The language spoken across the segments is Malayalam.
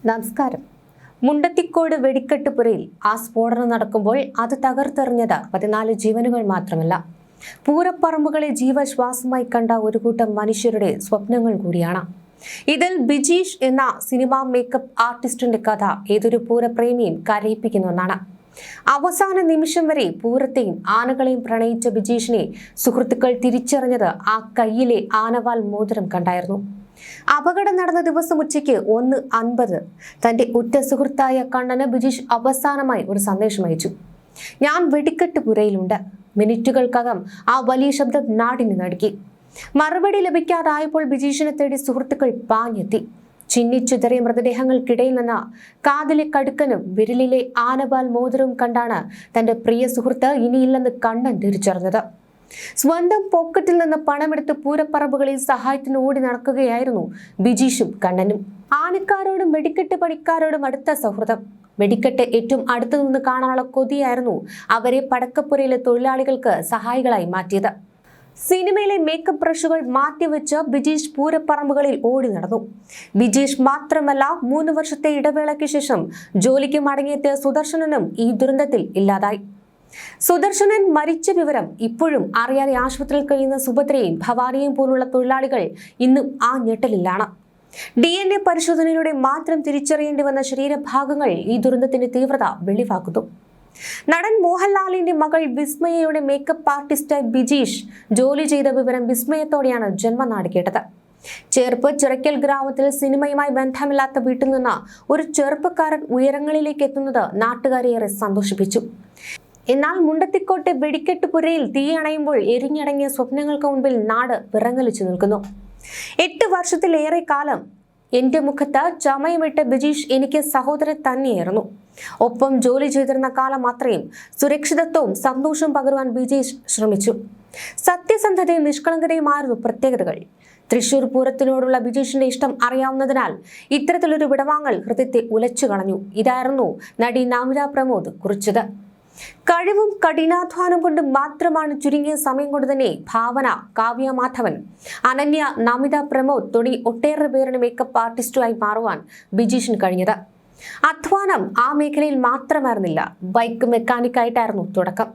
നമസ്കാരം. മുണ്ടത്തിക്കോട് വെടിക്കെട്ടുപുരയിൽ ആ സ്ഫോടനം നടക്കുമ്പോൾ അത് തകർത്തെറിഞ്ഞത് 14 ജീവനുകൾ മാത്രമല്ല, പൂരപ്പറമ്പുകളെ ജീവശ്വാസമായി കണ്ട ഒരു കൂട്ടം മനുഷ്യരുടെ സ്വപ്നങ്ങൾ കൂടിയാണ്. ഇതിൽ ബിജീഷ് എന്ന സിനിമാ മേക്കപ്പ് ആർട്ടിസ്റ്റിന്റെ കഥ ഏതൊരു പൂരപ്രേമിയും കരയിപ്പിക്കുന്ന ഒന്നാണ്. അവസാന നിമിഷം വരെ പൂരത്തെയും ആനകളെയും പ്രണയിച്ച ബിജീഷിനെ സുഹൃത്തുക്കൾ തിരിച്ചറിഞ്ഞത് ആ കയ്യിലെ ആനവാൽ മോതിരം കണ്ടായിരുന്നു. അപകടം നടന്ന ദിവസം ഉച്ചയ്ക്ക് 1:50 തന്റെ ഉറ്റ സുഹൃത്തായ കണ്ണന് ബിജീഷ് അവസാനമായി ഒരു സന്ദേശം അയച്ചു. ഞാൻ വെടിക്കെട്ടുപുരയിലുണ്ട്. മിനിറ്റുകൾക്കകം ആ വലിയ ശബ്ദം നാടിന് നടുക്കി. മറുപടി ലഭിക്കാതായപ്പോൾ ബിജീഷിനെ തേടി സുഹൃത്തുക്കൾ പാഞ്ഞെത്തി. ചിന്നിച്ചിതറിയ മൃതദേഹങ്ങൾക്കിടയിൽ നിന്ന് കാതിലെ കടുക്കനും വിരലിലെ ആനവാൽ മോതിരവും കണ്ടാണ് തന്റെ പ്രിയ സുഹൃത്ത് ഇനിയില്ലെന്ന് കണ്ണൻ തിരിച്ചറിഞ്ഞത്. സ്വന്തം പോക്കറ്റിൽ നിന്ന് പണമെടുത്ത് പൂരപ്പറമ്പുകളിൽ സഹായത്തിന് ഓടി നടക്കുകയായിരുന്നു ബിജീഷും കണ്ണനും. ആനക്കാരോടും വെടിക്കെട്ട് പണിക്കാരോടും അടുത്ത സൗഹൃദം. വെടിക്കെട്ട് ഏറ്റവും അടുത്തു നിന്ന് കാണാനുള്ള കൊതിയായിരുന്നു അവരെ പടക്കപ്പുരയിലെ തൊഴിലാളികൾക്ക് സഹായികളായി മാറ്റിയത്. സിനിമയിലെ മേക്കപ്പ് ബ്രഷുകൾ മാറ്റിവെച്ച് ബിജീഷ് പൂരപ്പറമ്പുകളിൽ ഓടി നടന്നു. ബിജീഷ് മാത്രമല്ല, 3 വർഷത്തെ ഇടവേളയ്ക്ക് ശേഷം ജോലിക്ക് മടങ്ങിയെത്തിയ സുദർശനനും ഈ ദുരന്തത്തിൽ ഇല്ലാതായി. സുദർശനൻ മരിച്ച വിവരം ഇപ്പോഴും അറിയാതെ ആശുപത്രിയിൽ കഴിയുന്ന സുഭദ്രയും ഭവാനിയും പോലുള്ള തൊഴിലാളികൾ ഇന്നും ആ ഞെട്ടലിലാണ്. DNA പരിശോധനയിലൂടെ മാത്രം തിരിച്ചറിയേണ്ടി വന്ന ശരീരഭാഗങ്ങൾ ഈ ദുരന്തത്തിന്റെ തീവ്രത വെളിവാക്കുന്നു. നടൻ മോഹൻലാലിന്റെ മകൾ വിസ്മയയുടെ മേക്കപ്പ് ആർട്ടിസ്റ്റായി ബിജീഷ് ജോലി ചെയ്ത വിവരം വിസ്മയത്തോടെയാണ് ജന്മനാട് കേട്ടത്. ചേർപ്പ് ചിറക്കൽ ഗ്രാമത്തിൽ സിനിമയുമായി ബന്ധമില്ലാത്ത വീട്ടിൽ നിന്ന് ഒരു ചെറുപ്പക്കാരൻ ഉയരങ്ങളിലേക്ക് എത്തുന്നത് നാട്ടുകാരെ ഏറെ സന്തോഷിപ്പിച്ചു. എന്നാൽ മുണ്ടത്തിക്കോട്ടെ വെടിക്കെട്ടുപുരയിൽ തീ അണയുമ്പോൾ എരിഞ്ഞടങ്ങിയ സ്വപ്നങ്ങൾക്ക് മുൻപിൽ നാട് വിറങ്ങലിച്ചു നിൽക്കുന്നു. 8 വർഷത്തിലേറെ കാലം എന്റെ മുഖത്ത് ചമയമിട്ട ബിജീഷ് എനിക്ക് സഹോദരൻ തന്നെയായിരുന്നു. ഒപ്പം ജോലി ചെയ്തിരുന്ന കാലം അത്രയും സുരക്ഷിതത്വവും സന്തോഷവും പകരുവാൻ ബിജീഷ് ശ്രമിച്ചു. സത്യസന്ധതയും നിഷ്കളങ്കതയുമായിരുന്നു പ്രത്യേകതകൾ. തൃശൂർ പൂരത്തിനോടുള്ള ബിജീഷിന്റെ ഇഷ്ടം അറിയാവുന്നതിനാൽ ഇത്തരത്തിലൊരു വിടവാങ്ങൽ ഹൃദയത്തെ ഉലച്ചു കളഞ്ഞു. ഇതായിരുന്നു നടി നമിത പ്രമോദ് കുറിച്ചത്. കഴിവും കഠിനാധ്വാനം കൊണ്ട് മാത്രമാണ് ചുരുങ്ങിയ സമയം കൊണ്ട് തന്നെ ഭാവന, കാവ്യ മാധവൻ, അനന്യ, നമിത പ്രമോദ് തുടങ്ങി ഒട്ടേറെ പേരുടെ മേക്കപ്പ് ആർട്ടിസ്റ്റുമായി മാറുവാൻ ബിജീഷിന് കഴിഞ്ഞത്. അധ്വാനം ആ മേഖലയിൽ മാത്രമായിരുന്നില്ല, ബൈക്ക് മെക്കാനിക്കായിട്ടായിരുന്നു തുടക്കം.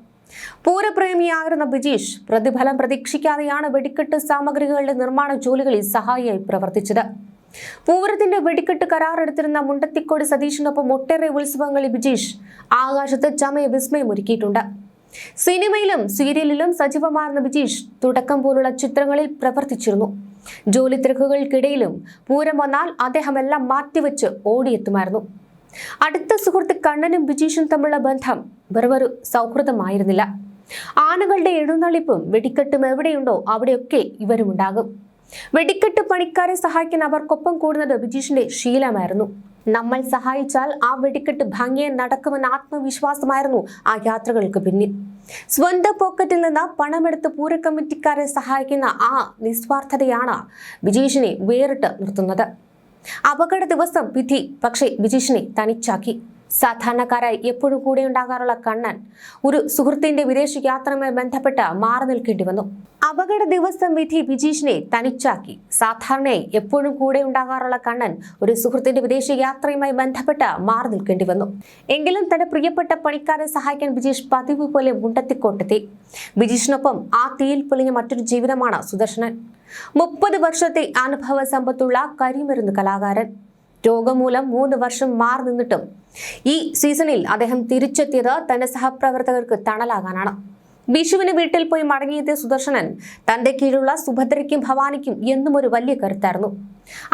പൂരപ്രേമിയായിരുന്ന ബിജീഷ് പ്രതിഫലം പ്രതീക്ഷിക്കാതെയാണ് വെടിക്കെട്ട് സാമഗ്രികളുടെ നിർമ്മാണ ജോലികളിൽ സഹായിയായി പ്രവർത്തിച്ചത്. പൂരത്തിന്റെ വെടിക്കെട്ട് കരാറെടുത്തിരുന്ന മുണ്ടത്തിക്കോട് സതീഷിനൊപ്പം ഒട്ടേറെ ഉത്സവങ്ങളിൽ ബിജീഷ് ആകാശത്ത് ചമയ വിസ്മയം ഒരുക്കിയിട്ടുണ്ട്. സിനിമയിലും സീരിയലിലും സജീവമായിരുന്ന ബിജീഷ് തുടക്കം പോലുള്ള ചിത്രങ്ങളിൽ പ്രവർത്തിച്ചിരുന്നു. ജോലി തിരക്കുകൾക്കിടയിലും പൂരം വന്നാൽ അദ്ദേഹം എല്ലാം മാറ്റിവെച്ച് ഓടിയെത്തുമായിരുന്നു. അടുത്ത സുഹൃത്ത് കണ്ണനും ബിജീഷും തമ്മിലുള്ള ബന്ധം വെറുമൊരു സൗഹൃദമായിരുന്നില്ല. ആനകളുടെ എഴുന്നള്ളിപ്പും വെടിക്കെട്ടും എവിടെയുണ്ടോ അവിടെയൊക്കെ ഇവരുമുണ്ടാകും. വെടിക്കെട്ട് പണിക്കാരെ സഹായിക്കാൻ അവർക്കൊപ്പം കൂടുന്നത് ബിജീഷിന്റെ ശീലമായിരുന്നു. നമ്മൾ സഹായിച്ചാൽ ആ വെടിക്കെട്ട് ഭംഗിയെ നടക്കുമെന്ന ആത്മവിശ്വാസമായിരുന്നു ആ യാത്രകൾക്ക് പിന്നിൽ. സ്വന്തം പോക്കറ്റിൽ നിന്ന് പണമെടുത്ത് പൂര കമ്മിറ്റിക്കാരെ സഹായിക്കുന്ന ആ നിസ്വാർത്ഥതയാണ് ബിജീഷിനെ വേറിട്ട് നിർത്തുന്നത്. അപകട ദിവസം വിധി പക്ഷേ ബിജീഷിനെ തനിച്ചാക്കി. സാധാരണക്കാരായി എപ്പോഴും കൂടെ ഉണ്ടാകാറുള്ള കണ്ണൻ ഒരു സുഹൃത്തിന്റെ വിദേശ യാത്രയുമായി ബന്ധപ്പെട്ട് മാറി നിൽക്കേണ്ടി വന്നു. അപകട ദിവസം വിധി ബിജീഷിനെ തനിച്ചാക്കി. സാധാരണയായി എപ്പോഴും കൂടെ ഉണ്ടാകാറുള്ള കണ്ണൻ ഒരു സുഹൃത്തിന്റെ വിദേശ യാത്രയുമായി ബന്ധപ്പെട്ട് മാറി നിൽക്കേണ്ടി വന്നു. എങ്കിലും തന്റെ പ്രിയപ്പെട്ട പണിക്കാരെ സഹായിക്കാൻ ബിജീഷ് പതിവ് പോലെ മുണ്ടത്തിക്കോട്ടെത്തി. ബിജീഷിനൊപ്പം ആ തീയിൽ പൊളിഞ്ഞ മറ്റൊരു ജീവിതമാണ് സുദർശനൻ. 30 വർഷത്തെ അനുഭവ സമ്പത്തുള്ള കരിമരുന്ന് കലാകാരൻ. രോഗം മൂലം 3 വർഷം മാറി നിന്നിട്ടും ഈ സീസണിൽ അദ്ദേഹം തിരിച്ചെത്തിയത് തന്റെ സഹപ്രവർത്തകർക്ക് തണലാകാനാണ്. വിഷുവിന് വീട്ടിൽ പോയി മടങ്ങിയെത്തിയ സുദർശനൻ തന്റെ കീഴിലുള്ള സുഭദ്രയ്ക്കും ഭവാനിക്കും എന്നും ഒരു വലിയ കരുത്തായിരുന്നു.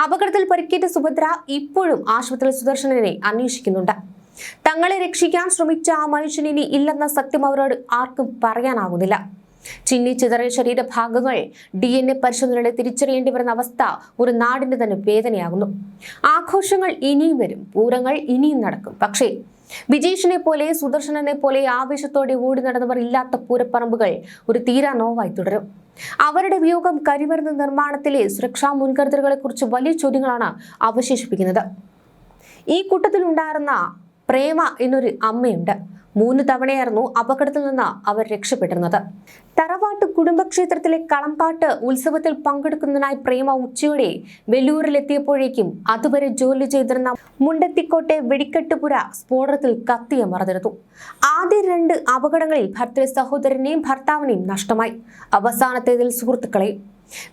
അപകടത്തിൽ പരിക്കേറ്റ സുഭദ്ര ഇപ്പോഴും ആശുപത്രിയിൽ സുദർശനനെ അന്വേഷിക്കുന്നുണ്ട്. തങ്ങളെ രക്ഷിക്കാൻ ശ്രമിച്ച ആ മനുഷ്യൻ ഇനി ഇല്ലെന്ന സത്യം അവരോട് ആർക്കും പറയാനാകുന്നില്ല. ചിന്നിച്ചിതറിയ ശരീരഭാഗങ്ങൾ DNA പരിശോധനയുടെ തിരിച്ചറിയേണ്ടി വരുന്ന അവസ്ഥ ഒരു നാടിന്റെ തന്നെ വേദനയാകുന്നു. ആഘോഷങ്ങൾ ഇനിയും വരും, പൂരങ്ങൾ ഇനിയും നടക്കും. പക്ഷേ ബിജീഷിനെ പോലെ സുദർശനനെ പോലെ ആവേശത്തോടെ ഓടി നടന്നവർ ഇല്ലാത്ത പൂരപ്പറമ്പുകൾ ഒരു തീരാ നോവായി തുടരും. അവരുടെ വിയോഗം കരിമരുന്ന് നിർമ്മാണത്തിലെ സുരക്ഷാ മുൻകരുതലുകളെ കുറിച്ച് വലിയ ചോദ്യങ്ങളാണ് അവശേഷിപ്പിക്കുന്നത്. ഈ കൂട്ടത്തിൽ ഉണ്ടായിരുന്ന പ്രേമ എന്നൊരു അമ്മയുണ്ട്. 3 തവണയായിരുന്നു അപകടത്തിൽ നിന്ന് അവർ രക്ഷപ്പെട്ടിരുന്നത്. തറവാട്ട് കുടുംബക്ഷേത്രത്തിലെ കളംപാട്ട് ഉത്സവത്തിൽ പങ്കെടുക്കുന്നതിനായി പ്രേമ ഉച്ചയോടെ വെല്ലൂരിലെത്തിയപ്പോഴേക്കും അതുവരെ ജോലി ചെയ്തിരുന്ന മുണ്ടത്തിക്കോട്ടെ വെടിക്കെട്ടുപുര സ്ഫോടനത്തിൽ കത്തിയമർന്നിരുന്നു. ആദ്യ 2 അപകടങ്ങളിൽ ഭർത്തൃ സഹോദരനെയും ഭർത്താവിനെയും നഷ്ടമായി. അവസാനത്തേതിൽ സുഹൃത്തുക്കളെയും.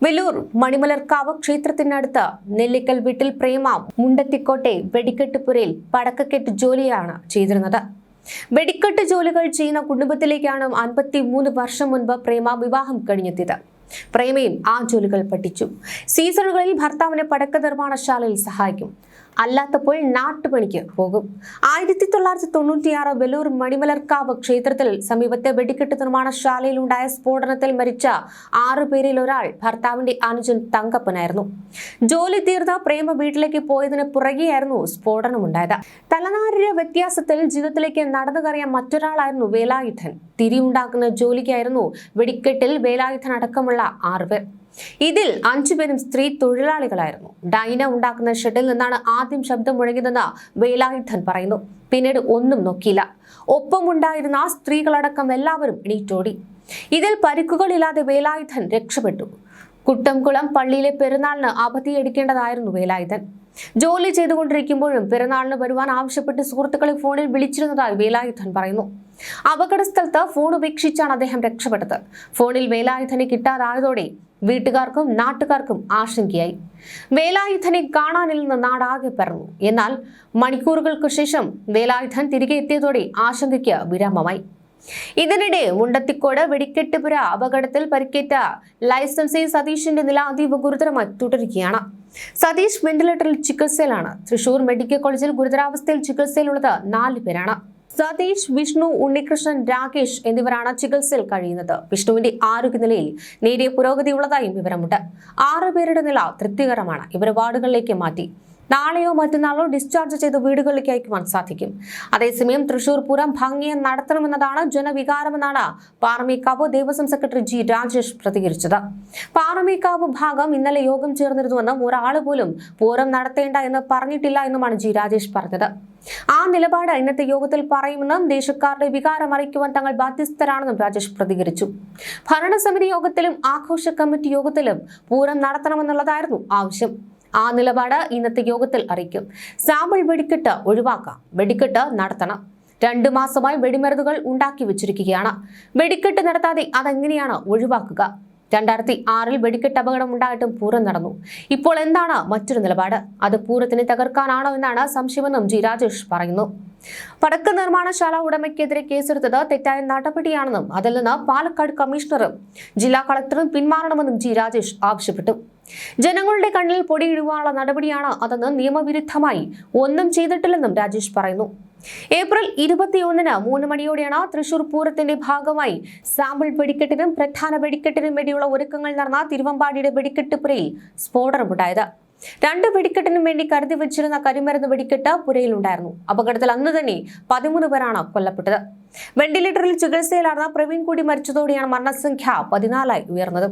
വെല്ലൂർ മണിമലർക്കാവ് ക്ഷേത്രത്തിനടുത്ത് നെല്ലിക്കൽ വീട്ടിൽ പ്രേമ മുണ്ടത്തിക്കോട്ടെ വെടിക്കെട്ടുപുരയിൽ പടക്കക്കെട്ട് ജോലിയാണ് ചെയ്തിരുന്നത്. വെടിക്കെട്ട് ജോലികൾ ചെയ്യുന്ന കുടുംബത്തിലേക്കാണ് 53 വർഷം മുൻപ് പ്രേമ വിവാഹം കഴിഞ്ഞെത്തിയത്. പ്രേമയും ആ ജോലികൾ പഠിച്ചു. സീസണുകളിൽ ഭർത്താവിനെ പടക്ക നിർമ്മാണശാലയിൽ സഹായിക്കും. അല്ലാത്തപ്പോൾ നാട്ടുപണിക്ക് പോകും. 1996 വെല്ലൂർ മണിമലർക്കാവ് ക്ഷേത്രത്തിൽ സമീപത്തെ വെടിക്കെട്ട് നിർമ്മാണശാലയിലുണ്ടായ സ്ഫോടനത്തിൽ മരിച്ച 6 പേരിൽ ഒരാൾ ഭർത്താവിന്റെ അനുജൻ തങ്കപ്പനായിരുന്നു. ജോലി തീർന്ന പ്രേമ വീട്ടിലേക്ക് പോയതിന് പുറകെയായിരുന്നു സ്ഫോടനമുണ്ടായത്. തലനാരിഴ വ്യത്യാസത്തിൽ ജീവിതത്തിലേക്ക് നടന്നു കയറിയ മറ്റൊരാളായിരുന്നു വേലായുധൻ. തിരിയുണ്ടാക്കുന്ന ജോലിക്കായിരുന്നു വെടിക്കെട്ടിൽ വേലായുധൻ അടക്കമുള്ള 6 പേർ. ഇതിൽ 5 പേരും സ്ത്രീ തൊഴിലാളികളായിരുന്നു. ഡൈന ഉണ്ടാക്കുന്ന ഷെഡിൽ നിന്നാണ് ആദ്യം ശബ്ദം മുഴങ്ങിയതെന്ന് വേലായുധൻ പറയുന്നു. പിന്നീട് ഒന്നും നോക്കിയില്ല. ഒപ്പമുണ്ടായിരുന്ന സ്ത്രീകളടക്കം എല്ലാവരും എണീറ്റോടി. ഇതിൽ പരിക്കുകളില്ലാതെ വേലായുധൻ രക്ഷപ്പെട്ടു. കുട്ടംകുളം പള്ളിയിലെ പെരുന്നാളിന് അവധിയെടുക്കേണ്ടതായിരുന്നു വേലായുധൻ. ജോലി ചെയ്തുകൊണ്ടിരിക്കുമ്പോഴും പെരുന്നാളിന് വരുവാൻ ആവശ്യപ്പെട്ട് സുഹൃത്തുക്കളെ ഫോണിൽ വിളിച്ചിരുന്നതായി വേലായുധൻ പറയുന്നു. അപകട സ്ഥലത്ത് ഫോൺ ഉപേക്ഷിച്ചാണ് അദ്ദേഹം രക്ഷപ്പെട്ടത്. ഫോണിൽ വേലായുധനെ കിട്ടാതായതോടെ വീട്ടുകാർക്കും നാട്ടുകാർക്കും ആശങ്കയായി. വേലായുധനെ കാണാനില്ലെന്ന് നാടാകെ പറഞ്ഞു. എന്നാൽ മണിക്കൂറുകൾക്ക് ശേഷം വേലായുധൻ തിരികെ എത്തിയതോടെ ആശങ്കയ്ക്ക് വിരാമമായി. ഇതിനിടെ മുണ്ടത്തിക്കോട് വെടിക്കെട്ടുപുര അപകടത്തിൽ പരിക്കേറ്റ ലൈസൻസി സതീഷിന്റെ നില അതീവ ഗുരുതരമായി തുടരുകയാണ്. സതീഷ് വെന്റിലേറ്ററിൽ ചികിത്സയിലാണ്. തൃശൂർ മെഡിക്കൽ കോളേജിൽ ഗുരുതരാവസ്ഥയിൽ ചികിത്സയിലുള്ളത് 4 പേരാണ്. സതീഷ്, വിഷ്ണു, ഉണ്ണികൃഷ്ണൻ, രാകേഷ് എന്നിവരാണ് ചികിത്സയിൽ കഴിയുന്നത്. വിഷ്ണുവിന്റെ ആരോഗ്യനിലയിൽ നേരിയ പുരോഗതിയുള്ളതായും വിവരമുണ്ട്. 6 പേരുടെ നില തൃപ്തികരമാണ്. ഇവരെ വാർഡുകളിലേക്ക് മാറ്റി. നാളെയോ മറ്റന്നാളോ ഡിസ്ചാർജ് ചെയ്ത് വീടുകളിലേക്ക് അയക്കുവാൻ സാധിക്കും. അതേസമയം തൃശൂർ പൂരം ഭംഗിയെ നടത്തണമെന്നതാണ് ജനവികാരമെന്നാണ് പാറമേക്കാവ് ദേവസ്വം സെക്രട്ടറി ജി രാജേഷ് പ്രതികരിച്ചത്. പാറമേക്കാവ് ഭാഗം ഇന്നലെ യോഗം ചേർന്നിരുന്നുവെന്നും ഒരാൾ പോലും പൂരം നടത്തേണ്ട എന്ന് പറഞ്ഞിട്ടില്ല എന്നുമാണ് ജി രാജേഷ് പറഞ്ഞത്. ആ നിലപാട് ഇന്നത്തെ യോഗത്തിൽ പറയുമെന്നും ദേശക്കാരുടെ വികാരം അറിയിക്കുവാൻ തങ്ങൾ ബാധ്യസ്ഥരാണെന്നും രാജേഷ് പ്രതികരിച്ചു. ഭരണസമിതി യോഗത്തിലും ആഘോഷ കമ്മിറ്റി യോഗത്തിലും പൂരം നടത്തണമെന്നുള്ളതായിരുന്നു ആവശ്യം. ആ നിലപാട് ഇന്നത്തെ യോഗത്തിൽ അറിയിക്കും. സാമ്പിൾ വെടിക്കെട്ട് ഒഴിവാക്കാം. വെടിക്കെട്ട് നടത്തണം. 2 മാസമായി വെടിമരുന്നുകൾ ഉണ്ടാക്കി വെച്ചിരിക്കുകയാണ്. വെടിക്കെട്ട് നടത്താതെ അതെങ്ങനെയാണ് ഒഴിവാക്കുക? 2006 വെടിക്കെട്ട് അപകടം ഉണ്ടായിട്ടും പൂരം നടന്നു. ഇപ്പോൾ എന്താണ് മറ്റൊരു നിലപാട്? അത് പൂരത്തിനെ തകർക്കാനാണോ എന്നാണ് സംശയമെന്നും ജി രാജേഷ് പറയുന്നു. പടക്ക നിർമ്മാണശാല ഉടമയ്ക്കെതിരെ കേസെടുത്തത് തെറ്റായ നടപടിയാണെന്നും അതിൽ നിന്ന് പാലക്കാട് കമ്മീഷണറും ജില്ലാ കളക്ടറും പിന്മാറണമെന്നും ജി രാജേഷ് ആവശ്യപ്പെട്ടു. ജനങ്ങളുടെ കണ്ണിൽ പൊടിയിടുവാനുള്ള നടപടിയാണ് അതെന്ന് നിയമവിരുദ്ധമായി ഒന്നും ചെയ്തിട്ടില്ലെന്നും രാജേഷ് പറയുന്നു. ഏപ്രിൽ 21-ന് 3 മണിയോടെയാണ് തൃശൂർ പൂരത്തിന്റെ ഭാഗമായി സാമ്പിൾ വെടിക്കെട്ടിനും പ്രധാന വെടിക്കെട്ടിനും വേണ്ടിയുള്ള ഒരുക്കങ്ങൾ നടന്ന തിരുവമ്പാടിയുടെ വെടിക്കെട്ടുപുരയിൽ സ്ഫോടനമുണ്ടായത്. 2 വെടിക്കെട്ടിനും വേണ്ടി കരുതി വെച്ചിരുന്ന കരിമരുന്ന് വെടിക്കെട്ട് പുരയിലുണ്ടായിരുന്നു. അപകടത്തിൽ അന്ന് തന്നെ 13 പേരാണ് കൊല്ലപ്പെട്ടത്. വെന്റിലേറ്ററിൽ ചികിത്സയിലായിരുന്ന പ്രവീൺ കൂടി മരിച്ചതോടെയാണ് മരണസംഖ്യ 14 ഉയർന്നത്.